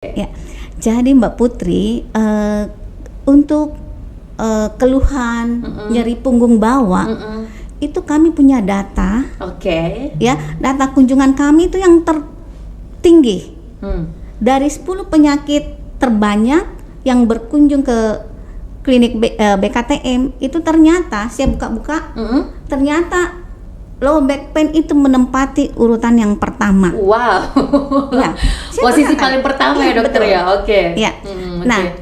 Ya, jadi Mbak Putri, untuk keluhan nyeri punggung bawah, itu kami punya data. Oke. Ya, data kunjungan kami itu yang tertinggi. Dari 10 penyakit terbanyak yang berkunjung ke klinik BKTM, itu ternyata saya buka-buka, ternyata low back pain itu menempati urutan yang pertama. Wow. Ya, posisi paling pertama ya dokter betul. ya. Oke. Ya. Okay. Nah,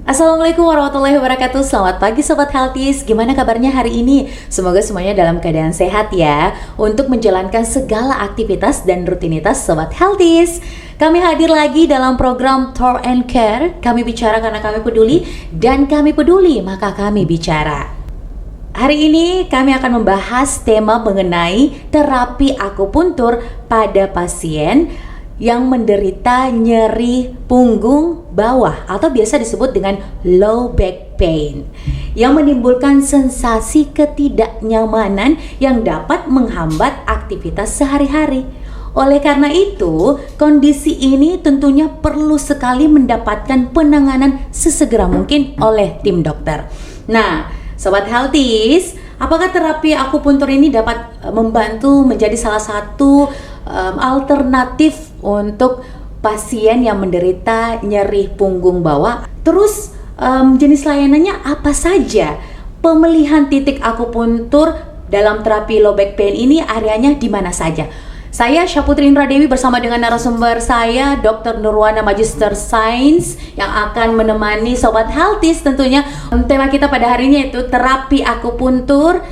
Assalamualaikum warahmatullahi wabarakatuh. Selamat pagi Sobat Healthies. Gimana kabarnya hari ini? Semoga semuanya dalam keadaan sehat ya, untuk menjalankan segala aktivitas dan rutinitas Sobat Healthies. Kami hadir lagi dalam program Tour and Care. Kami bicara karena kami peduli, dan kami peduli maka kami bicara. Hari ini kami akan membahas tema mengenai terapi akupuntur pada pasien yang menderita nyeri punggung bawah atau biasa disebut dengan low back pain, yang menimbulkan sensasi ketidaknyamanan yang dapat menghambat aktivitas sehari-hari. Oleh karena itu, kondisi ini tentunya perlu sekali mendapatkan penanganan sesegera mungkin oleh tim dokter. Nah, Sobat Healthies, apakah terapi akupuntur ini dapat membantu menjadi salah satu alternatif untuk pasien yang menderita nyeri punggung bawah? Terus jenis layanannya apa saja? Pemilihan titik akupuntur dalam terapi low back pain ini areanya di mana saja? Saya Syaputri Indra Dewi bersama dengan narasumber saya Dr. Nurwana Magister Sains yang akan menemani Sobat Healthies tentunya. Tema kita pada hari ini yaitu terapi akupuntur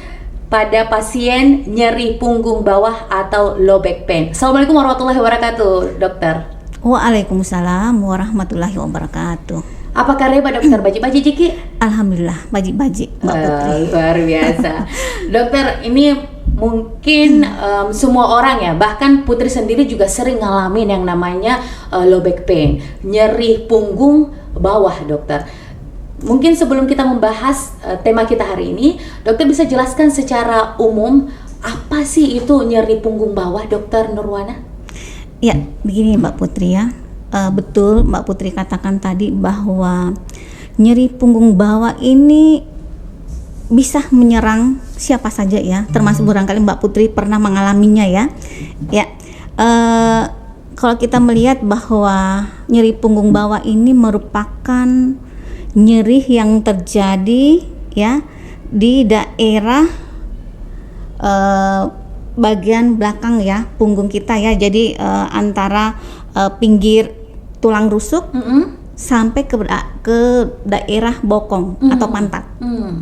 pada pasien nyeri punggung bawah atau low back pain. Assalamualaikum warahmatullahi wabarakatuh, dokter. Waalaikumsalam warahmatullahi wabarakatuh. Apa kabarnya Pak Dokter? Baji-baji Ciki? Alhamdulillah, baji-baji Mbak Putri. Luar biasa. Dokter, ini mungkin semua orang ya, bahkan Putri sendiri juga sering ngalamin yang namanya low back pain, nyeri punggung bawah, dokter. Mungkin sebelum kita membahas tema kita hari ini, dokter bisa jelaskan secara umum apa sih itu nyeri punggung bawah, dokter Nurwana? Ya, begini Mbak Putri ya. Betul Mbak Putri katakan tadi bahwa nyeri punggung bawah ini bisa menyerang siapa saja ya, termasuk barangkali Mbak Putri pernah mengalaminya ya. Ya, kalau kita melihat bahwa nyeri punggung bawah ini merupakan nyeri yang terjadi ya di daerah bagian belakang ya punggung kita ya. Jadi antara pinggir tulang rusuk sampai ke daerah bokong atau pantat.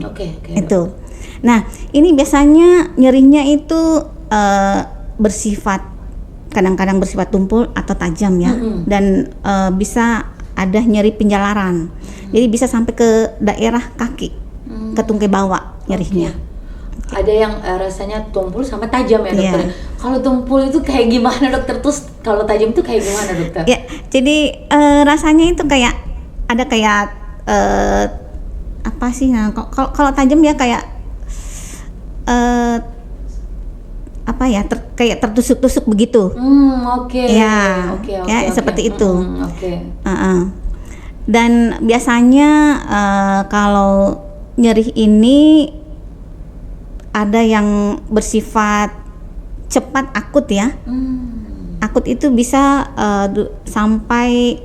Oke. Itu. Nah, ini biasanya nyerinya itu bersifat kadang-kadang bersifat tumpul atau tajam ya, dan bisa ada nyeri penjalaran. Jadi bisa sampai ke daerah kaki, ke tungkai bawah nyerinya. Ada yang rasanya tumpul sama tajam ya, dokter. Kalau tumpul itu kayak gimana, dokter? Terus kalau tajam itu kayak gimana, dokter? Ya, jadi rasanya itu kayak ada kayak apa sih? Nah, kalau tajam ya kayak apa ya? Kayak tertusuk-tusuk begitu. Oke. Ya, ya seperti itu. Oke. Dan biasanya kalau nyeri ini ada yang bersifat cepat akut ya. Akut itu bisa sampai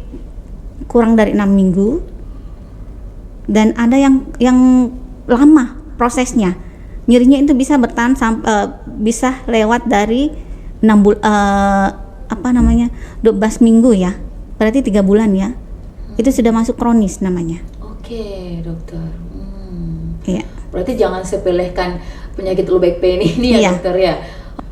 kurang dari 6 minggu, dan ada yang lama prosesnya. Nyerinya itu bisa bertahan bisa lewat dari 12 minggu ya. Berarti 3 bulan ya. Itu sudah masuk kronis namanya. Oke, dokter. Iya. Berarti jangan sepelekan penyakit low back pain ini ya, dokter ya.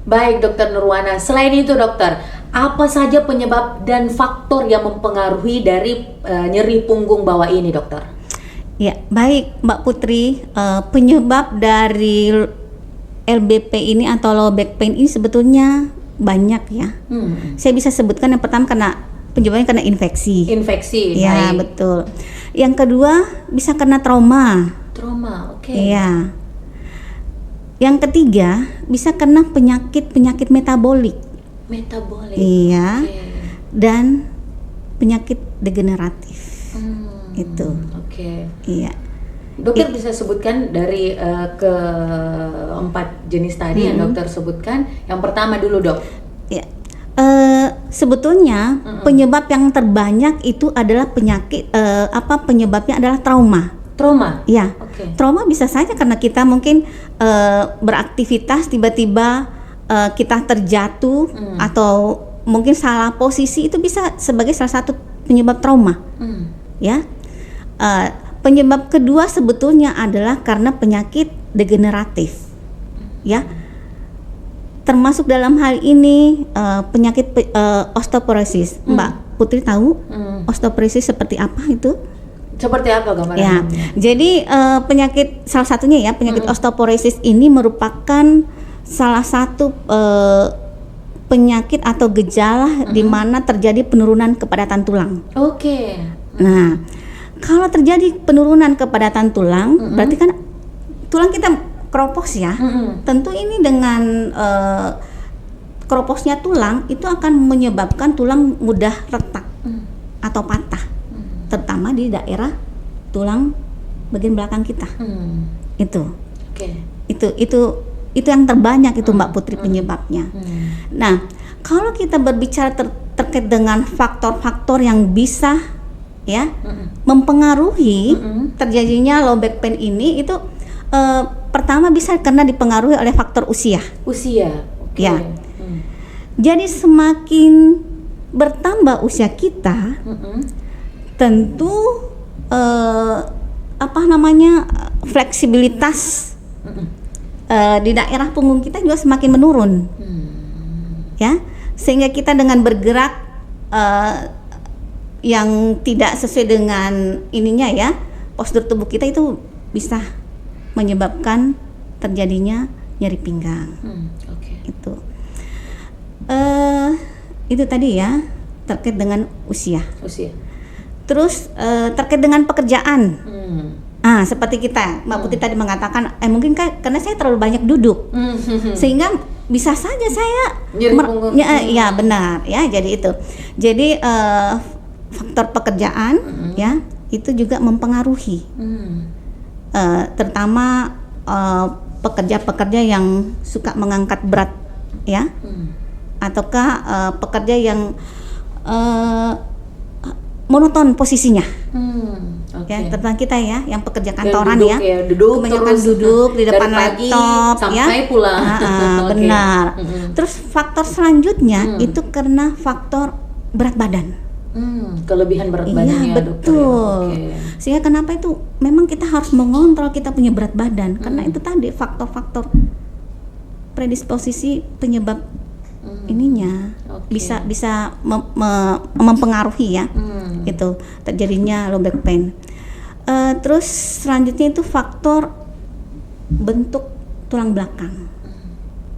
Baik, dokter Nurwana. Selain itu, dokter, apa saja penyebab dan faktor yang mempengaruhi dari nyeri punggung bawah ini, dokter? Ya, baik Mbak Putri. Penyebab dari LBP ini atau low back pain ini sebetulnya banyak ya. Saya bisa sebutkan yang pertama penyebabnya karena infeksi. Infeksi. Ya, baik. betul. Yang kedua bisa karena trauma. Trauma, oke. Iya. Yang ketiga bisa kena penyakit metabolik. Metabolik. Iya. Oke. Dan penyakit degeneratif. Itu. Oke. Iya. Dokter bisa sebutkan dari keempat jenis tadi yang dokter sebutkan. Yang pertama dulu, Dok. Ya, sebetulnya penyebab yang terbanyak itu adalah penyebabnya adalah trauma. Trauma. Ya, Oke. trauma bisa saja karena kita mungkin beraktivitas tiba-tiba kita terjatuh atau mungkin salah posisi, itu bisa sebagai salah satu penyebab trauma. Ya, penyebab kedua sebetulnya adalah karena penyakit degeneratif. Ya. Termasuk dalam hal ini penyakit osteoporosis. Mbak Putri tahu osteoporosis seperti apa itu? Seperti apa gambarannya? Ya, jadi penyakit salah satunya ya penyakit osteoporosis ini merupakan salah satu penyakit atau gejala di mana terjadi penurunan kepadatan tulang. Oke. Nah, kalau terjadi penurunan kepadatan tulang, berarti kan tulang kita keropos ya. Tentu ini dengan keroposnya tulang itu akan menyebabkan tulang mudah retak atau patah, terutama di daerah tulang bagian belakang kita. Itu. Oke. Itu yang terbanyak itu Mbak Putri penyebabnya. Nah, kalau kita berbicara terkait dengan faktor-faktor yang bisa ya mempengaruhi terjadinya low back pain ini, itu pertama bisa karena dipengaruhi oleh faktor usia. Usia. Oke. Ya. Jadi semakin bertambah usia kita, tentu fleksibilitas di daerah punggung kita juga semakin menurun. Ya, sehingga kita dengan bergerak yang tidak sesuai dengan ininya ya, postur tubuh kita itu bisa menyebabkan terjadinya nyeri pinggang. Oke. Itu tadi ya terkait dengan usia. Terus terkait dengan pekerjaan. Seperti kita Mbak Putri tadi mengatakan, mungkin karena saya terlalu banyak duduk, sehingga bisa saja saya nyeri punggung. Ya benar ya. Jadi itu. Jadi faktor pekerjaan ya itu juga mempengaruhi. Terutama pekerja-pekerja yang suka mengangkat berat ya, ataukah pekerja yang monoton posisinya. Ya, terutama kita ya yang pekerja kantoran duduk, ya, duduk kebanyakan terus, duduk di depan dari pagi laptop sampai ya, pulang. benar. Terus faktor selanjutnya itu karena faktor berat badan. Kelebihan berat badannya, betul. Dokter ya? Sehingga kenapa itu memang kita harus mengontrol kita punya berat badan, karena itu tadi faktor-faktor predisposisi penyebab ininya bisa mempengaruhi ya itu terjadinya low back pain. Terus selanjutnya itu faktor bentuk tulang belakang.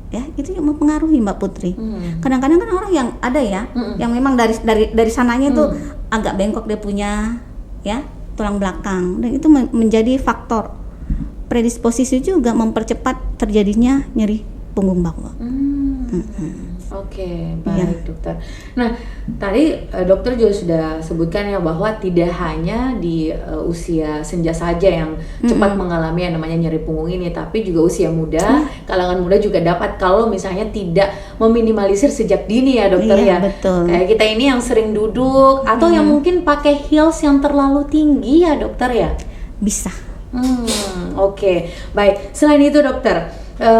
Ya, itu yang mempengaruhi Mbak Putri. Kadang-kadang kan orang yang ada ya, yang memang dari sananya itu agak bengkok dia punya ya tulang belakang, dan itu menjadi faktor predisposisi juga mempercepat terjadinya nyeri punggung bawah. Oke, baik dokter. Nah, tadi dokter juga sudah sebutkan ya bahwa tidak hanya di usia senja saja yang cepat mengalami yang namanya nyeri punggung ini, tapi juga usia muda, kalangan muda juga dapat kalau misalnya tidak meminimalisir sejak dini ya dokter ya. Betul. Kayak kita ini yang sering duduk atau yang mungkin pakai heels yang terlalu tinggi ya dokter ya. Bisa. Oke. Baik. Selain itu dokter,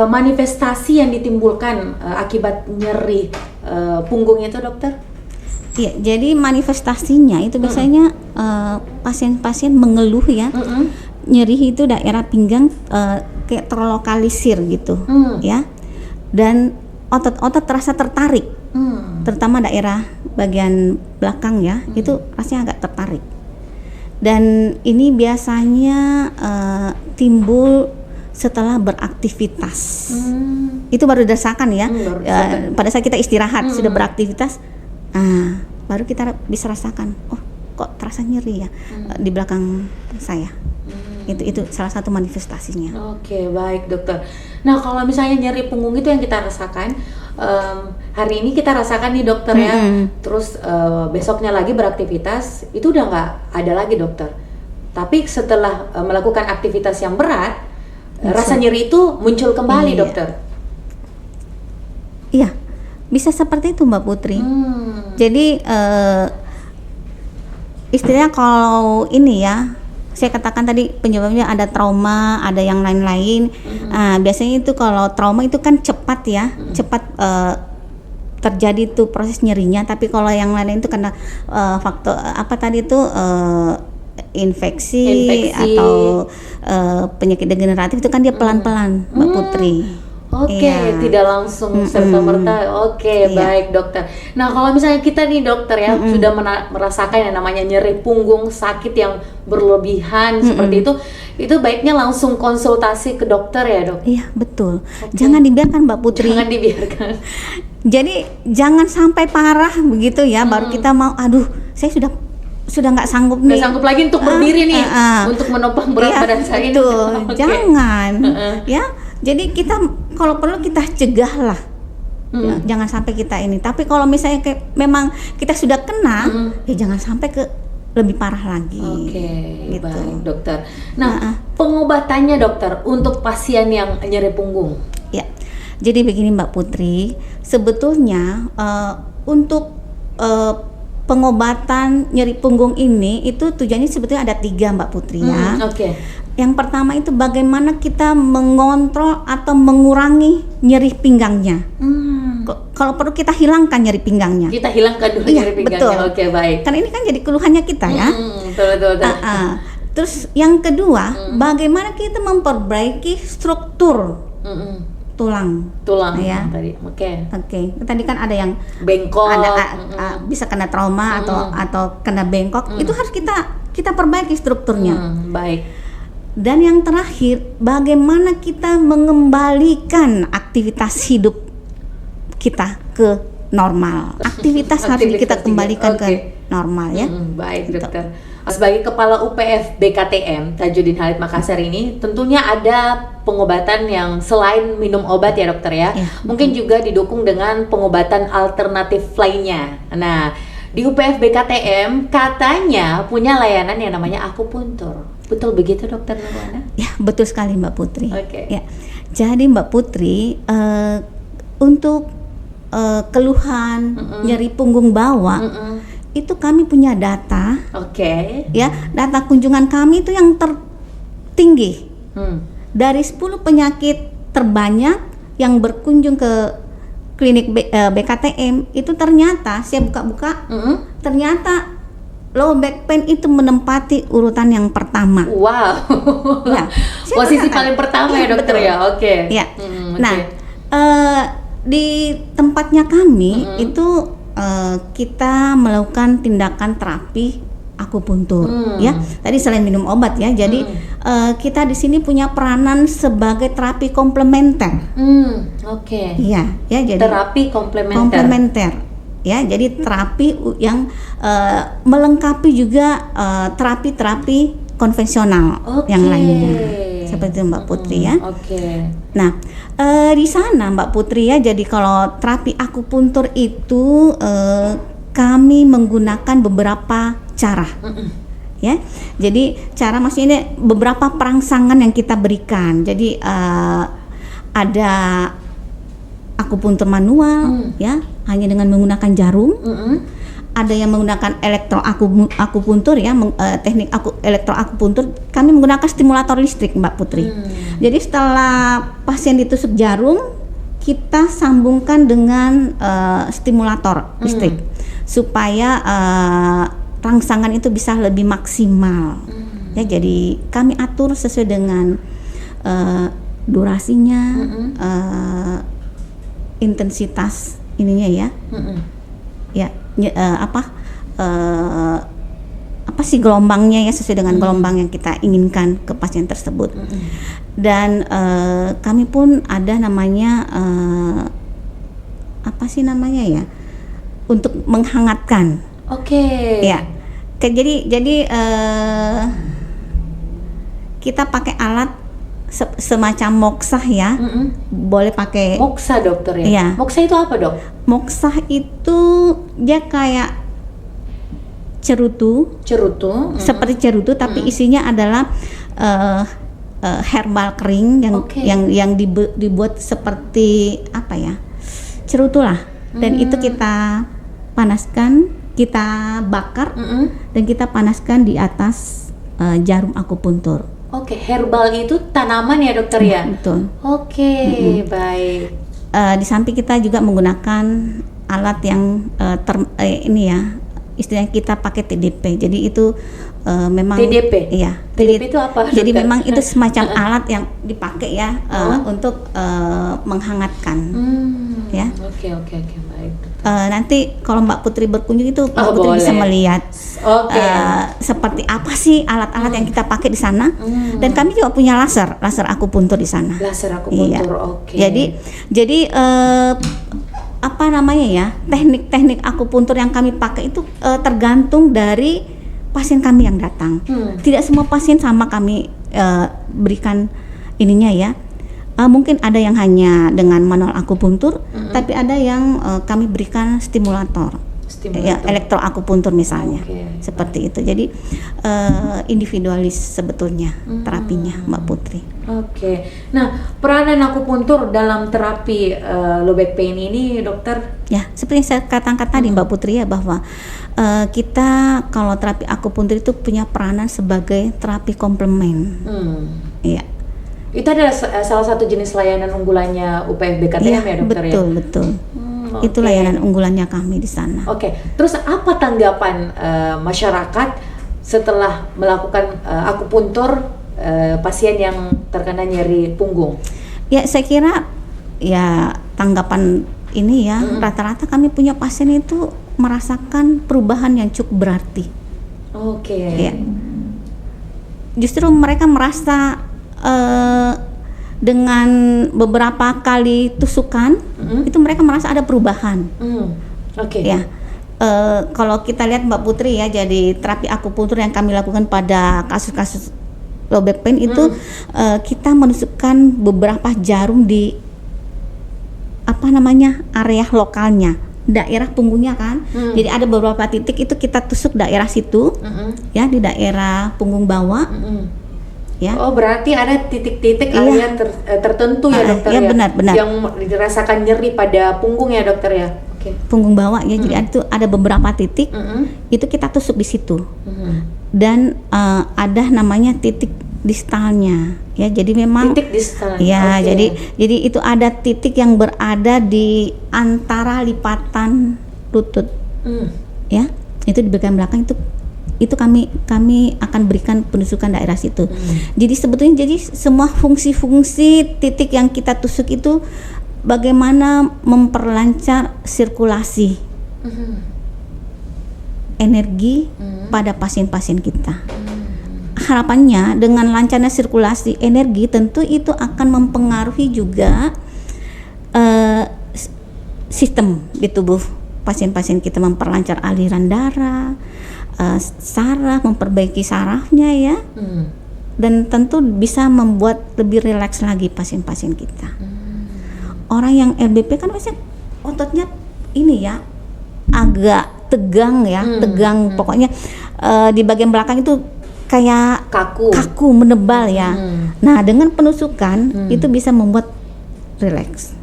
manifestasi yang ditimbulkan akibat nyeri punggung itu dokter? Iya, jadi manifestasinya itu biasanya pasien-pasien mengeluh ya, nyeri itu daerah pinggang kayak terlokalisir gitu, ya, dan otot-otot terasa tertarik, terutama daerah bagian belakang ya, itu rasanya agak tertarik, dan ini biasanya timbul setelah beraktivitas. Itu baru dirasakan ya, pada saat kita istirahat sudah beraktivitas, baru kita bisa rasakan, oh kok terasa nyeri ya di belakang saya. Itu salah satu manifestasinya. Oke, baik dokter. Nah, kalau misalnya nyeri punggung itu yang kita rasakan, hari ini kita rasakan nih dokter ya, terus besoknya lagi beraktivitas, itu udah nggak ada lagi dokter. Tapi setelah melakukan aktivitas yang berat, rasa nyeri itu muncul kembali dokter. Iya, bisa seperti itu Mbak Putri. Jadi istilahnya kalau ini ya, saya katakan tadi penyebabnya ada trauma, ada yang lain-lain. Biasanya itu kalau trauma itu kan cepat ya, cepat terjadi tuh proses nyerinya. Tapi kalau yang lain itu karena faktor apa tadi itu infeksi atau penyakit degeneratif itu kan dia pelan-pelan Mbak Putri. Oke, tidak langsung serta-merta. Oke, baik dokter. Nah, kalau misalnya kita nih dokter ya sudah merasakan yang namanya nyeri punggung, sakit yang berlebihan seperti itu baiknya langsung konsultasi ke dokter ya dok? Iya, betul. Jangan dibiarkan Mbak Putri. Jangan dibiarkan. Jadi jangan sampai parah begitu ya, baru kita mau, aduh saya sudah nggak sanggup nih. Nggak sanggup lagi untuk berdiri nih, untuk menopang berat badan saya. Betul. Jangan. Ya. Jadi kita kalau perlu kita cegah lah, ya, jangan sampai kita ini. Tapi kalau misalnya memang kita sudah kena, ya jangan sampai ke lebih parah lagi. Oke, gitu. Baik dokter. Nah, pengobatannya dokter untuk pasien yang nyeri punggung. Ya, jadi begini Mbak Putri, sebetulnya untuk pengobatan nyeri punggung ini itu tujuannya sebetulnya ada 3 Mbak Putri ya. Yang pertama itu bagaimana kita mengontrol atau mengurangi nyeri pinggangnya. Kalau perlu kita hilangkan nyeri pinggangnya. Kita hilangkan dulu nyeri pinggangnya. Betul. Oke, baik. Karena ini kan jadi keluhannya kita ya. Betul. Terus yang kedua, bagaimana kita memperbaiki struktur tulang ya. Tadi. Oke. Tadi kan ada yang bengkok, bisa kena trauma atau kena bengkok. Itu harus kita perbaiki strukturnya. Baik. Dan yang terakhir, bagaimana kita mengembalikan aktivitas hidup kita ke normal. Aktivitas harus kita kembalikan ke normal ya. Baik dokter. Sebagai Kepala UPF BKTM Tajudin Halid Makassar ini, tentunya ada pengobatan yang selain minum obat ya dokter ya. Mungkin juga didukung dengan pengobatan alternatif lainnya. Nah, di UPF BKTM katanya punya layanan yang namanya akupuntur. Betul begitu dokter Nurwana? Ya, betul sekali Mbak Putri. Ya. Jadi Mbak Putri, untuk keluhan nyeri punggung bawah, itu kami punya data. Ya, data kunjungan kami itu yang tertinggi. Dari 10 penyakit terbanyak yang berkunjung ke klinik BKTM itu ternyata saya buka-buka, ternyata low back pain itu menempati urutan yang pertama. Wow. Ya, posisi paling pertama ya dokter ya. Ya. Nah, di tempatnya kami itu kita melakukan tindakan terapi akupuntur. Ya. Tadi selain minum obat ya. Jadi kita di sini punya peranan sebagai terapi komplementer. Iya, ya jadi terapi komplementer. Ya, jadi terapi yang melengkapi juga terapi-terapi konvensional yang lainnya, seperti itu Mbak Putri ya. Nah, di sana Mbak Putri ya, jadi kalau terapi akupuntur itu kami menggunakan beberapa cara. Ya, jadi cara maksudnya ini beberapa perangsangan yang kita berikan. Jadi ada akupuntur manual, ya, hanya dengan menggunakan jarum. Ada yang menggunakan elektroakupuntur, ya, teknik elektroakupuntur. Kami menggunakan stimulator listrik, Mbak Putri. Jadi setelah pasien ditusuk jarum, kita sambungkan dengan stimulator listrik supaya rangsangan itu bisa lebih maksimal. Ya, jadi kami atur sesuai dengan durasinya. Intensitas ininya ya, ya apa sih gelombangnya ya, sesuai dengan gelombang yang kita inginkan ke pasien tersebut. Dan kami pun ada namanya apa sih namanya ya, untuk menghangatkan. Ya, jadi kita pakai alat semacam moksah ya. Boleh pakai Moksa dokter ya? Iya. Moksa itu apa dok? moksah itu dia kayak cerutu, seperti cerutu tapi isinya adalah herbal kering yang dibuat seperti apa ya, cerutu lah. Dan itu kita panaskan, kita bakar dan kita panaskan di atas jarum akupuntur. Oke, herbal itu tanaman ya dokter ya? Betul. Oke, baik. Di samping kita juga menggunakan alat yang ini ya, istilahnya kita pakai TDP. Jadi itu memang TDP? Iya. TDP itu apa? Jadi dokter? memang itu semacam alat yang dipakai ya untuk menghangatkan. Ya. Oke, baik. Nanti kalau Mbak Putri berkunjung itu Mbak Putri boleh. bisa melihat Oke. seperti apa sih alat-alat yang kita pakai di sana. Dan kami juga punya laser akupuntur di sana. Laser akupuntur, Iya. oke. Jadi apa namanya ya, teknik-teknik akupuntur yang kami pakai itu tergantung dari pasien kami yang datang. Tidak semua pasien sama kami berikan ininya ya. Mungkin ada yang hanya dengan manual akupuntur, tapi ada yang kami berikan stimulator. Ya, elektroakupuntur misalnya. Seperti itu. Jadi individualis sebetulnya terapinya Mbak Putri. Oke. Nah, peranan akupuntur dalam terapi low back pain ini, dokter? Ya, seperti yang saya katakan tadi Mbak Putri ya, bahwa kita kalau terapi akupuntur itu punya peranan sebagai terapi komplement. Iya. Itu adalah salah satu jenis layanan unggulannya UPF BKTM ya dokter ya? Betul. Itu layanan unggulannya kami di sana. Oke. Terus apa tanggapan masyarakat setelah melakukan akupuntur pasien yang terkena nyeri punggung? Ya, saya kira ya tanggapan ini ya, rata-rata kami punya pasien itu merasakan perubahan yang cukup berarti. Oke. Ya. Justru mereka merasa dengan beberapa kali tusukan itu mereka merasa ada perubahan. Oke. Ya. Kalau kita lihat Mbak Putri ya, jadi terapi akupuntur yang kami lakukan pada kasus-kasus low back pain itu kita menusukkan beberapa jarum di apa namanya, area lokalnya, daerah punggungnya kan. Jadi ada beberapa titik itu kita tusuk daerah situ, ya, di daerah punggung bawah. Ya. Oh, berarti ada titik-titik area tertentu ya dokter ya? Benar. Yang dirasakan nyeri pada punggung ya dokter ya? Oke. Punggung bawah ya, jadi itu ada beberapa titik itu kita tusuk di situ. Dan ada namanya titik distalnya ya, jadi memang titik distal. Ya, jadi itu ada titik yang berada di antara lipatan lutut. Ya, itu di bagian belakang itu kami akan berikan penusukan daerah situ. Jadi sebetulnya semua fungsi-fungsi titik yang kita tusuk itu bagaimana memperlancar sirkulasi energi pada pasien-pasien kita. Harapannya dengan lancarnya sirkulasi energi tentu itu akan mempengaruhi juga sistem di tubuh pasien-pasien kita, memperlancar aliran darah, saraf, memperbaiki sarafnya ya, dan tentu bisa membuat lebih rileks lagi pasien-pasien kita. Orang yang LBP kan biasanya ototnya ini ya agak tegang ya, pokoknya di bagian belakang itu kayak kaku menebal ya. Nah, dengan penusukan itu bisa membuat rileks.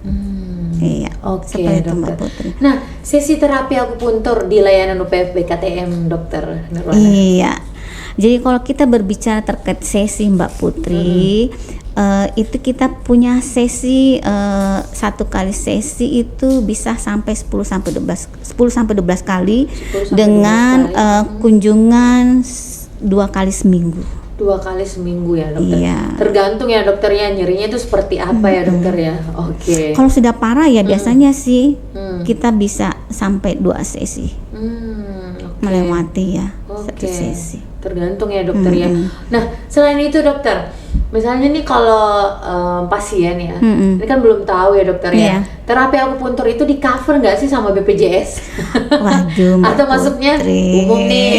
Iya, seperti itu Mbak Putri. Nah, sesi terapi akupuntur di layanan UPF BKTM dokter Nirwana. Iya. Jadi kalau kita berbicara terkait sesi Mbak Putri, itu kita punya sesi satu kali sesi itu bisa sampai 10 sampai 12 kali dengan kunjungan 2 kali seminggu. 2 kali seminggu ya dokter. Iya. Tergantung ya dokternya nyerinya itu seperti apa ya dokter ya. Oke. Kalau sudah parah ya biasanya sih kita bisa sampai 2 sesi. Melewati ya satu sesi. Tergantung ya dokter ya. Nah, selain itu dokter, misalnya nih kalau pasien ya, ini kan belum tahu ya dokter ya, terapi akupuntur itu di cover nggak sih sama BPJS? Waduh, Mbak atau masuknya Putri. umum nih?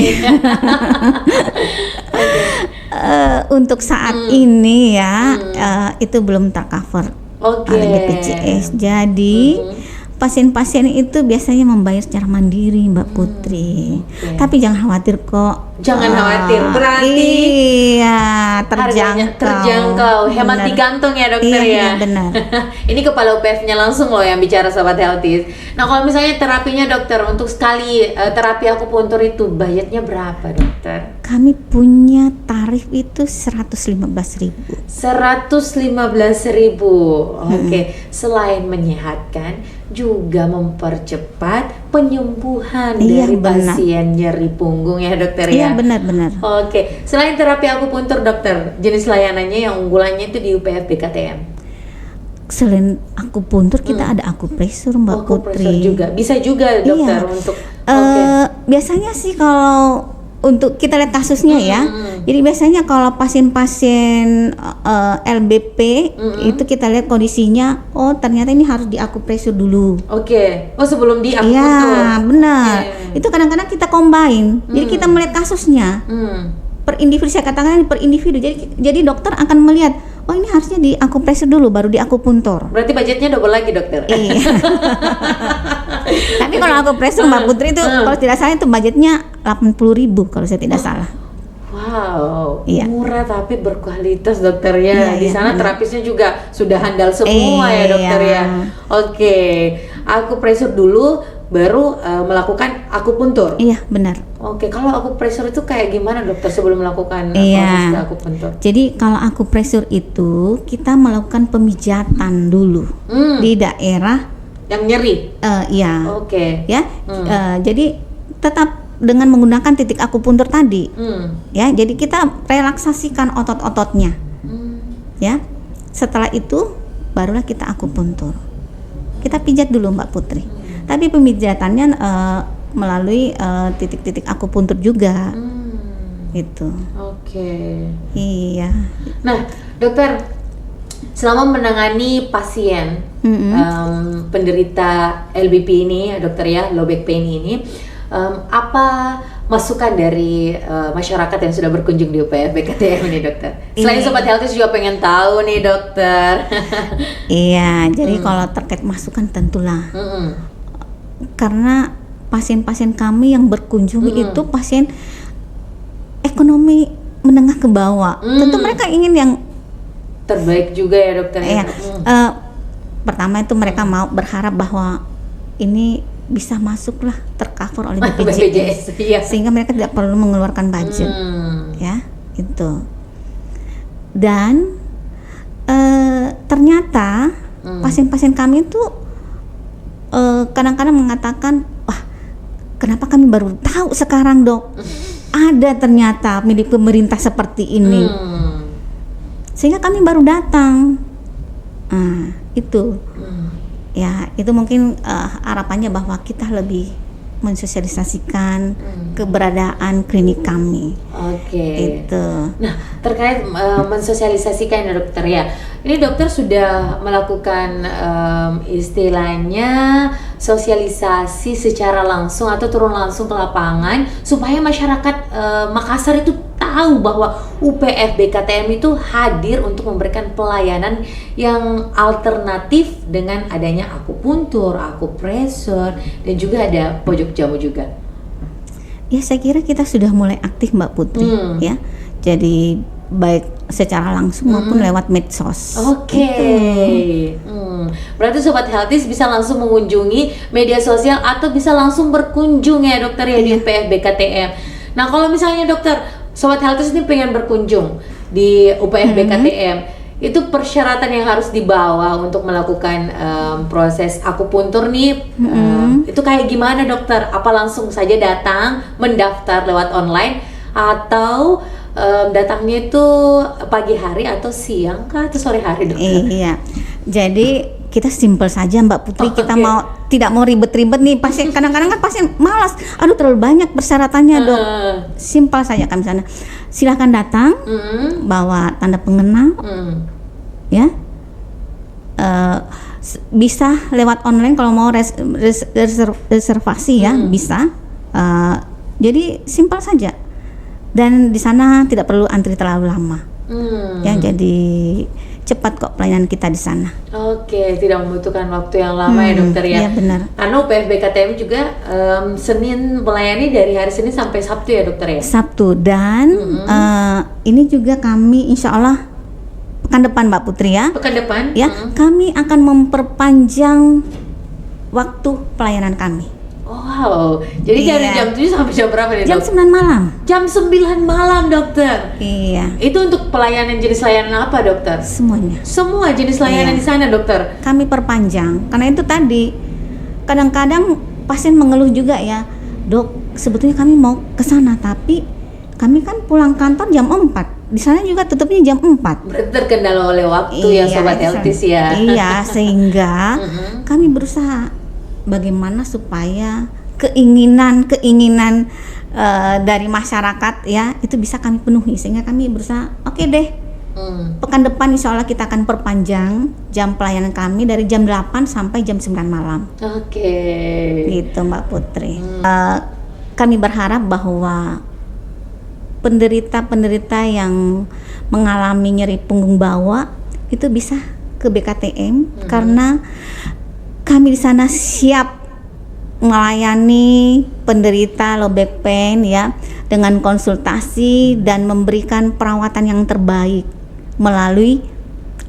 Okay. Untuk saat ini ya itu belum tercover oleh BPJS. Jadi pasien-pasien itu biasanya membayar secara mandiri, Mbak Putri. Tapi jangan khawatir kok. Jangan khawatir, berarti iya terjangkau, hemat di kantong ya dokter ya. Iya benar. Ini kepala UPF-nya langsung loh yang bicara Sobat Healthy. Nah kalau misalnya terapinya dokter, untuk sekali terapi akupuntur itu budgetnya berapa dokter? Kami punya tarif itu 115.000. 115.000. Oke. Selain menyehatkan, juga mempercepat penyembuhan dari pasien nyeri punggung ya dokter ya. Iya benar-benar. Oke, selain terapi akupuntur dokter, jenis layanannya yang unggulannya itu di UPF BKTM. Selain akupuntur kita ada akupresur, Mbak Putri. Juga bisa juga dokter untuk. Biasanya sih kalau untuk kita lihat kasusnya ya. Jadi biasanya kalau pasien-pasien LBP itu kita lihat kondisinya, oh ternyata ini harus diakupresur dulu. Oke. Oh sebelum diakupuntur. Iya benar. Itu kadang-kadang kita combine. Jadi kita melihat kasusnya per individu. Saya katakan per individu. Jadi dokter akan melihat, oh ini harusnya diakupresur dulu baru diakupuntur. Berarti budgetnya double lagi dokter. Iya. Tapi kalau akupresur Mbak Putri itu kalau tidak salah itu budgetnya 80.000 kalau saya tidak salah. Wow, iya. Murah tapi berkualitas dokter ya. Di sana terapisnya juga sudah handal semua ya dokter ya. Oke, akupresur dulu baru melakukan akupuntur. Iya benar. Oke, kalau akupresur itu kayak gimana dokter sebelum melakukan proses akupuntur? Jadi kalau akupresur itu kita melakukan pemijatan dulu di daerah yang nyeri. Iya. Oke. Ya. Jadi tetap dengan menggunakan titik akupuntur tadi. Ya, jadi kita relaksasikan otot-ototnya. Ya. Setelah itu barulah kita akupuntur. Kita pijat dulu Mbak Putri. Tapi pemijatannya melalui titik-titik akupuntur juga. Gitu. Oke. Iya. Nah, dokter, selama menangani pasien penderita LBP ini, dokter ya, low back pain ini, apa masukan dari masyarakat yang sudah berkunjung di UPF BKTM ini dokter? Selain Sobat Healthy juga pengen tahu nih dokter. Iya, jadi kalau terkait masukan tentulah. Karena pasien-pasien kami yang berkunjung itu pasien ekonomi menengah ke bawah. Tentu mereka ingin yang terbaik juga ya dokter. Iya. Pertama itu mereka mau berharap bahwa ini bisa masuklah tercover oleh BPJS, sehingga mereka tidak perlu mengeluarkan budget, ya itu. Dan ternyata pasien-pasien kami itu kadang-kadang mengatakan, wah kenapa kami baru tahu sekarang dok, ada ternyata milik pemerintah seperti ini, sehingga kami baru datang. Itu. Ya, itu mungkin harapannya bahwa kita lebih mensosialisasikan keberadaan klinik kami. Oke. Itu. Nah, terkait mensosialisasikan ya dokter ya. Ini dokter sudah melakukan istilahnya sosialisasi secara langsung atau turun langsung ke lapangan supaya masyarakat Makassar itu tahu bahwa UPF BKTM itu hadir untuk memberikan pelayanan yang alternatif dengan adanya akupuntur, akupresur, dan juga ada pojok jamu juga. Ya, saya kira kita sudah mulai aktif Mbak Putri ya. Jadi baik secara langsung maupun lewat medsos. Oke. Berarti Sobat Healthy bisa langsung mengunjungi media sosial atau bisa langsung berkunjung ya dokter ya di UPF BKTM. Nah kalau misalnya dokter, Sobat Healthy ini pengen berkunjung di UPF BKTM, itu persyaratan yang harus dibawa untuk melakukan proses akupuntur nih, itu kayak gimana dokter? Apa langsung saja datang mendaftar lewat online atau datangnya itu pagi hari atau siang kah atau sore hari dokter? Iya, jadi kita simpel saja Mbak Putri. Kita tidak mau ribet-ribet nih pasien. Kadang-kadang kan pasien malas, aduh terlalu banyak persyaratannya dok. Simpel saja kami sana. Silahkan datang, bawa tanda pengenal, ya. Bisa lewat online kalau mau reservasi ya bisa. Jadi simpel saja. dan di sana tidak perlu antri terlalu lama. Ya, jadi cepat kok pelayanan kita di sana. Oke, tidak membutuhkan waktu yang lama ya dokter ya. Iya benar. Karena UPF BKTM juga Senin melayani dari hari Senin sampai Sabtu ya dokter ya. Sabtu dan ini juga kami insya Allah pekan depan Mbak Putri ya. Pekan depan? Ya, kami akan memperpanjang waktu pelayanan kami. Wow, jadi dari Iya. jam 7 sampai jam berapa nih Jam dok? 9 malam. Jam 9 malam dokter. Iya, Itu untuk pelayanan jenis layanan apa dokter? semuanya. Semua jenis layanan Iya. di sana dokter. Kami perpanjang karena itu tadi kadang-kadang pasien mengeluh juga ya, Dok, sebetulnya kami mau ke sana tapi kami kan pulang kantor jam 4. Di sana juga tutupnya jam 4. Berarti terkendala oleh waktu ya sobat itu Healthies ya. Iya, sehingga kami berusaha bagaimana supaya keinginan dari masyarakat ya itu bisa kami penuhi, sehingga kami berusaha oke deh. Pekan depan insya Allah kita akan perpanjang jam pelayanan kami dari jam 8 sampai jam 9 malam. Oke. Gitu Mbak Putri. Kami berharap bahwa penderita yang mengalami nyeri punggung bawah itu bisa ke BKTM karena kami di sana siap melayani penderita low back pain ya dengan konsultasi dan memberikan perawatan yang terbaik melalui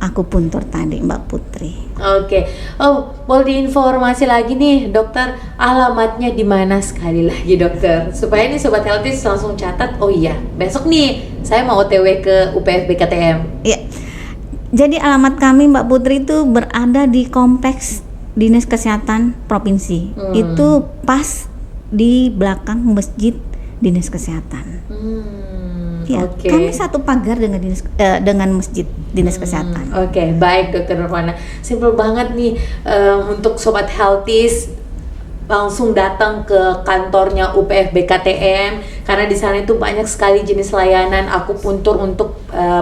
akupuntur tadi Mbak Putri. Oke. Oh, boleh diinformasi lagi nih dokter, alamatnya di mana sekali lagi dokter? Supaya nih sobat Healthies langsung catat. Oh iya, besok nih saya mau OTW ke UPF BKTM. Iya. Jadi alamat kami Mbak Putri itu berada di kompleks Dinas Kesehatan Provinsi. Itu pas di belakang masjid Dinas Kesehatan. Ya, Oke. kami satu pagar dengan masjid Dinas Kesehatan. Oke, baik dokter Nurwana. Simpel banget nih untuk sobat Healthies langsung datang ke kantornya UPF BKTM karena di sana itu banyak sekali jenis layanan akupuntur untuk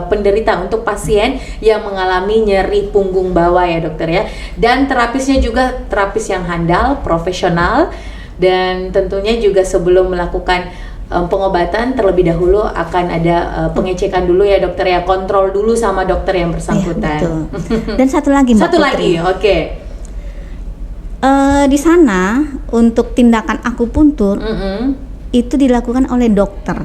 penderita, untuk pasien yang mengalami nyeri punggung bawah ya dokter ya. Dan terapisnya juga terapis yang handal, profesional, dan tentunya juga sebelum melakukan pengobatan terlebih dahulu akan ada pengecekan dulu ya dokter ya, kontrol dulu sama dokter yang bersangkutan. Iya, betul. Dan satu lagi Mbak Satu Putri. lagi, oke. Di sana untuk tindakan akupuntur itu dilakukan oleh dokter,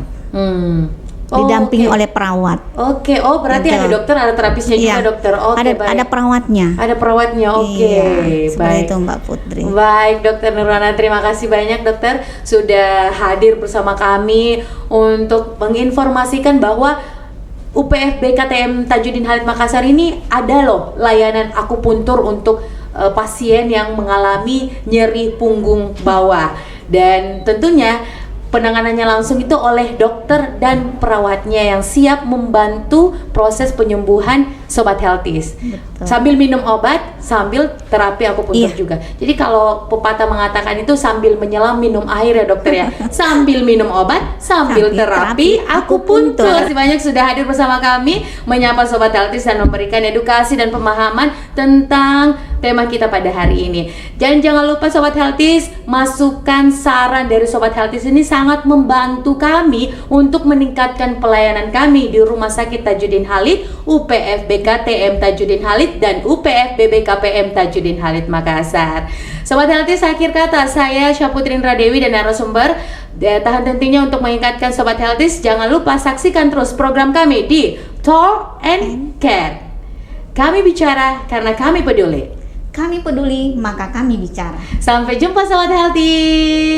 didampingi oke. oleh perawat. Oke, oh berarti Gitu. ada dokter, ada terapisnya juga Iya, dokter. Oke, baik. ada perawatnya. Ada perawatnya, oke. Iya, seperti Baik. itu Mbak Putri. Baik, Dokter Nurwana, terima kasih banyak dokter sudah hadir bersama kami untuk menginformasikan bahwa UPF BKTM Tajudin Halid Makassar ini ada loh layanan akupuntur untuk pasien yang mengalami nyeri punggung bawah, dan tentunya penanganannya langsung itu oleh dokter dan perawatnya yang siap membantu proses penyembuhan sobat Healthies. Betul. Sambil minum obat, sambil terapi akupuntur Iya. juga. Jadi kalau pepatah mengatakan itu sambil menyelam minum air ya dokter ya. Sambil minum obat, sambil Sambil terapi terapi akupuntur. akupuntur. Terima kasih banyak sudah hadir bersama kami menyapa sobat Healthies dan memberikan edukasi dan pemahaman tentang tema kita pada hari ini. Dan jangan lupa sobat Healthies, masukan saran dari sobat Healthies ini sangat membantu kami untuk meningkatkan pelayanan kami di Rumah Sakit Tajudin Halid, UPF BKTM Tajudin Halid, dan UPF BBKPM Tajudin Halid Makassar. Sobat Healthies, akhir kata saya Syaputri Indra Dewi dan narasumber tahan tentunya untuk mengingatkan sobat Healthies, jangan lupa saksikan terus program kami di Talk and Care. Kami bicara karena kami peduli. Kami peduli, maka kami bicara. Sampai jumpa sobat Healthies.